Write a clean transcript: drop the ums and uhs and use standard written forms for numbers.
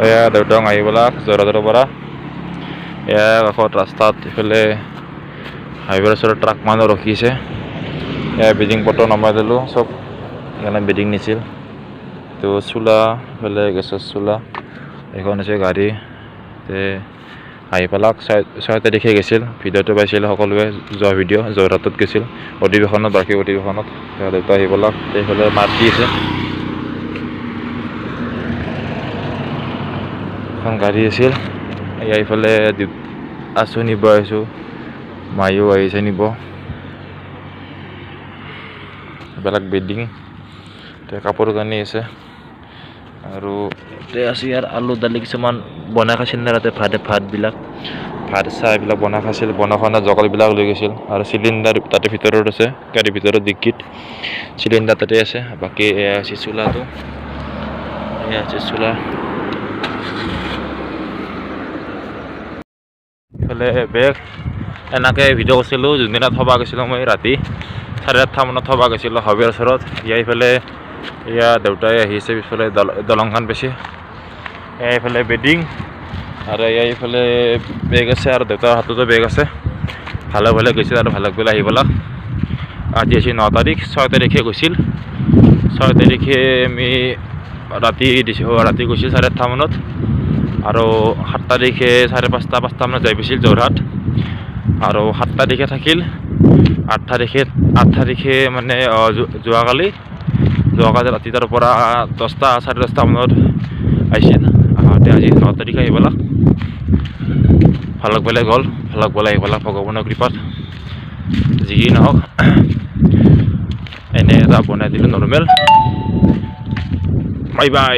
এয়া দেউতাক আহিবলাক যোৰহাটৰ পৰা এয়া কাষত ৰাস্তাত ইফালে হাইৱেৰ ওচৰত ট্ৰাক মানুহ ৰখিছে এয়া বেডিং পত্ৰ নমাই দিলোঁ চব সেইকাৰণে বেডিং নিছিল তো চোলা ইফালে গেছৰ চোলা এখন আছে গাড়ী তে আহি পেলাক 6 তাৰিখে গৈছিল ভিডিঅ'টো পাইছিল সকলোৱে যোৱা ভিডিঅ' যোৰহাটত গৈছিল অধিৱেশনত বাৰ্ষিক অধিৱেশনত দেউতা আহি পেলাক এইফালে মাত দি আছে এখন গাড়ী আছিল এইফালে আছোঁ নিব আহিছোঁ মায়ো আহিছে নিব এইবিলাক বেডিং কাপোৰ কানি আছে আৰু আছে ইয়াৰ আলু দালি কিছুমান বনাই খাইছিল না তাতে ভাতবিলাক ভাত চাহ এইবিলাক বনাই খাইছিল বনাই খোৱা জগালবিলাক লৈ গৈছিল আৰু চিলিণ্ডাৰ তাতে ভিতৰত আছে গাড়ীৰ ভিতৰত ডিক্কিত চিলিণ্ডাৰ তাতে আছে বাকী এয়া আছে চোলাটো এয়া আছে চোলা ইফালে বেগ এনেকৈ ভিডিঅ' কৰিছিলোঁ যোনদিনা থবা গৈছিলোঁ মই ৰাতি 8:30 মানত থবা গৈছিলোঁ হাইৱেৰ ওচৰত ইফালে এয়া দেউতাই আহিছে পিছফালে দলংখন পাইছে এইফালে বেডিং আৰু এইফালে বেগ আছে আৰু দেউতাৰ হাততো বেগ আছে ভালে ভালে গৈছিল আৰু ভালে ভালে আহিবলা আজি আছে 9 তাৰিখ 6 তাৰিখে গৈছিল 6 তাৰিখে আমি ৰাতি গৈছিল 8:30 মানত আৰু 7 তাৰিখে 5:30 মানত যাই পাইছিল যোৰহাট আৰু 7 তাৰিখে থাকিল 8 তাৰিখে মানে যোৱাকালি ৰাতি তাৰ পৰা 10টা 10:30 মানত আহিছিল আজি 9 তাৰিখে আহিবলা ভালক বেলেগ গ'ল ভালক বেলেগ আহিবলা ভগৱানৰ কৃপাত যি নহওক এনে এটা বনাই দিলোঁ নৰ্মেল বাই বাই